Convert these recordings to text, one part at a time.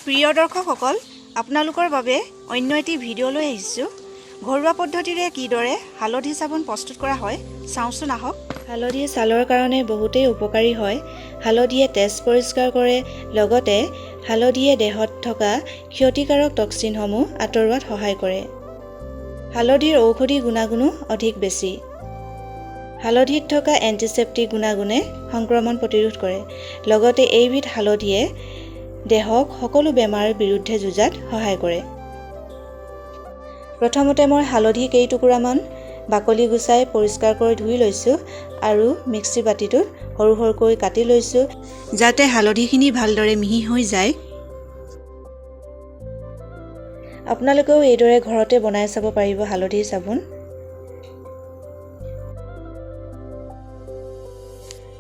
প্ৰিয় দৰ্শকসকল আপোনালোকৰ বাবে অন্য এটি ভিডিঅ' লৈ আহিছোঁ ঘৰুৱা পদ্ধতিৰে কিদৰে হালধি চাবোন প্ৰস্তুত কৰা হয় চাওঁচোন আহক হালধি ছালৰ কাৰণে বহুতেই উপকাৰী হয় হালধিয়ে তেজ পৰিষ্কাৰ কৰে লগতে হালধিয়ে দেহত থকা ক্ষতিকাৰক টক্সিনসমূহ আঁতৰোৱাত সহায় কৰে হালধিৰ ঔষধি গুণাগুণো অধিক বেছি হালধিত থকা এন্টিসেপ্টিক গুণাগুণে সংক্ৰমণ প্ৰতিৰোধ কৰে লগতে এইবিধ হালধিয়ে দেহক সকলো বেমাৰৰ বিৰুদ্ধে যুঁজাত সহায় কৰে প্ৰথমতে মই হালধি কেইটুকুৰামান বাকলি গুচাই পৰিষ্কাৰ কৰি ধুই লৈছোঁ আৰু মিক্সি বাটিটোত সৰু সৰুকৈ কাটি লৈছোঁ যাতে হালধিখিনি ভালদৰে মিহি হৈ যায় আপোনালোকেও এইদৰে ঘৰতে বনাই চাব পাৰিব হালধিৰ চাবোন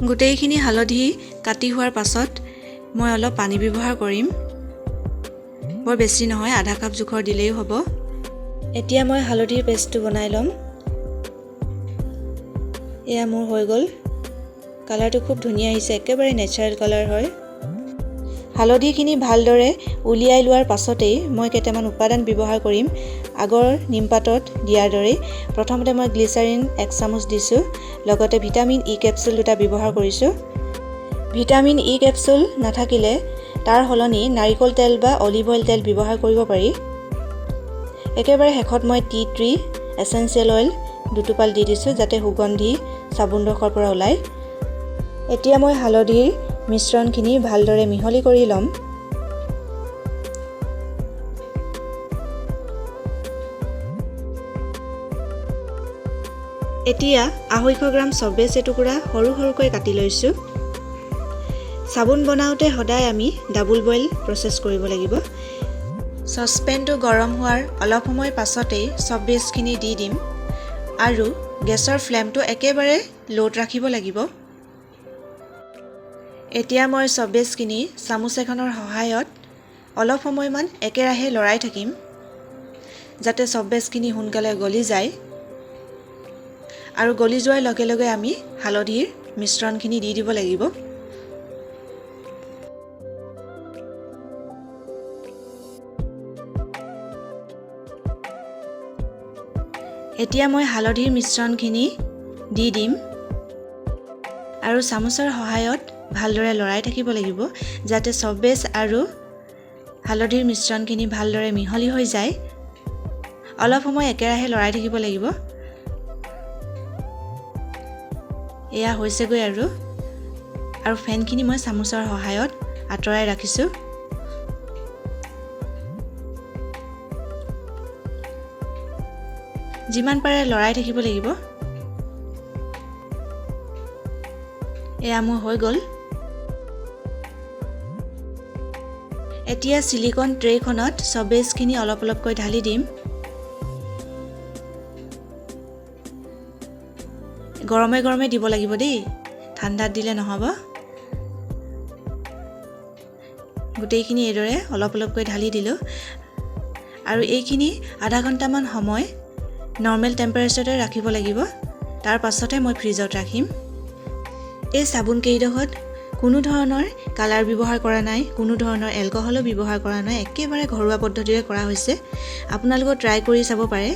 গোটেইখিনি হালধি কাটি হোৱাৰ পাছত মই অলপ পানী ব্যৱহাৰ কৰিম বৰ বেছি নহয় আধা কাপ জোখৰ দিলেই হ'ব এতিয়া মই হালধিৰ পেষ্টটো বনাই লম এয়া মোৰ হৈ গ'ল কালাৰটো খুব ধুনীয়া আহিছে একেবাৰে নেচাৰেল কালাৰ হয় হালধিখিনি ভালদৰে উলিয়াই লোৱাৰ পাছতেই মই কেইটামান উপাদান ব্যৱহাৰ কৰিম আগৰ নিমপাতত দিয়াৰ দৰে প্ৰথমতে মই গ্লিচাৰিন 1 চামুচ দিছোঁ লগতে ভিটামিন ই কেপচুল দুটা ব্যৱহাৰ কৰিছোঁ ভিটামিন ই কেপচুল নাথাকিলে তাৰ হলনি নাৰিকল তেল বা অলিভ অইল তেল ব্যৱহাৰ কৰিব পাৰি একেবাৰে শেষত মই টি ট্ৰী এসেন্সিয়েল অইল দুটোপাল দি দিছোঁ যাতে সুগন্ধি চাবোনডোখৰ পৰা ওলায় এতিয়া মই হালধিৰ মিশ্ৰণখিনি ভালদৰে মিহলি কৰি ল'ম এতিয়া 250 গ্ৰাম চবেজ এটুকুৰা সৰু সৰুকৈ কাটি লৈছোঁ চাবোন বনাওঁতে সদায় আমি ডাবল বইল প্ৰসেস কৰিব লাগিব সসপেনটো গৰম হোৱাৰ অলপ সময় পাছতেই চবেজখিনি দি দিম আৰু গেছৰ ফ্লেমটো একেবাৰে লোত ৰাখিব লাগিব এতিয়া মই চবেজখিনি চামুচ এখনৰ সহায়ত অলপ সময়মান একেৰাহে লৰাই থাকিম যাতে চবেজখিনি সোনকালে গলি যায় আৰু গলি যোৱাৰ লগে লগে আমি হালধিৰ মিশ্ৰণখিনি দি দিব লাগিব এতিয়া মই হালধিৰ মিশ্ৰণখিনি দি দিম আৰু চামুচৰ সহায়ত ভালদৰে লৰাই থাকিব লাগিব যাতে চবেজ আৰু হালধিৰ মিশ্ৰণখিনি ভালদৰে মিহলি হৈ যায় অলপ সময় একেৰাহে লৰাই থাকিব লাগিব এয়া হৈছেগৈ আৰু ফেনখিনি মই চামুচৰ সহায়ত আঁতৰাই ৰাখিছোঁ যিমান পাৰে লৰাই থাকিব লাগিব এয়া মোৰ হৈ গ'ল এতিয়া সিলিকন ট্ৰেখনত চবেজখিনি অলপ অলপকৈ ঢালি দিম গৰমে গৰমে দিব লাগিব দেই ঠাণ্ডাত দিলে নহব গোটেইখিনি এইদৰে অলপ অলপকৈ ঢালি দিলোঁ আৰু এইখিনি আধা ঘণ্টামান সময় নৰ্মেল টেম্পাৰেচাৰতে ৰাখিব লাগিব তাৰ পাছতে মই ফ্ৰিজত ৰাখিম এই চাবোন কেইডোখৰত কোনো ধৰণৰ কালাৰ ব্যৱহাৰ কৰা নাই কোনো ধৰণৰ এলকহলো ব্যৱহাৰ কৰা নাই একেবাৰে ঘৰুৱা পদ্ধতিৰে কৰা হৈছে আপোনালোকে ট্ৰাই কৰি চাব পাৰে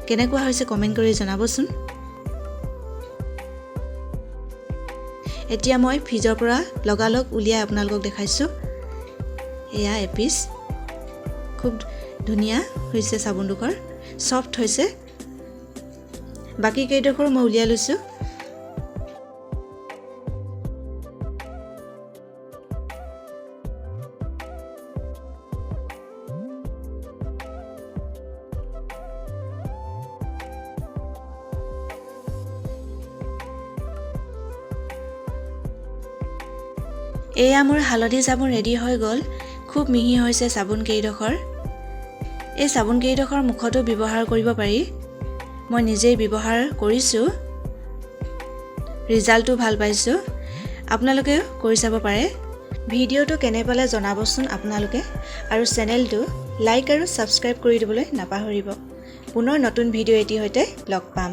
কেনেকুৱা হৈছে কমেন্ট কৰি জনাবচোন এতিয়া মই ফ্ৰিজৰ পৰা লগালগ উলিয়াই আপোনালোকক দেখাইছোঁ এয়া এপিস খুব ধুনীয়া হৈছে চাবোনডোখৰ সফট হৈছে বাকি কেইডোখৰ মই উলিয়াই লৈছোঁ এয়া মোৰ হালধি চাবোন ৰেডি হৈ গ'ল খুব মিহি হৈছে চাবোন কেইডোখৰ এই চাবোন কেইডোখৰ মুখতো ব্যৱহাৰ কৰিব পাৰি মই নিজেই ব্যৱহাৰ কৰিছোঁ ৰিজাল্টটো ভাল পাইছোঁ আপোনালোকে কৰি চাব পাৰে ভিডিঅ'টো কেনে পালে জনাবচোন আপোনালোকে আৰু চেনেলটো লাইক আৰু সাবস্ক্ৰাইব কৰি দিবলৈ নাপাহৰিব পুনৰ নতুন ভিডিঅ' এটি সৈতে লগ পাম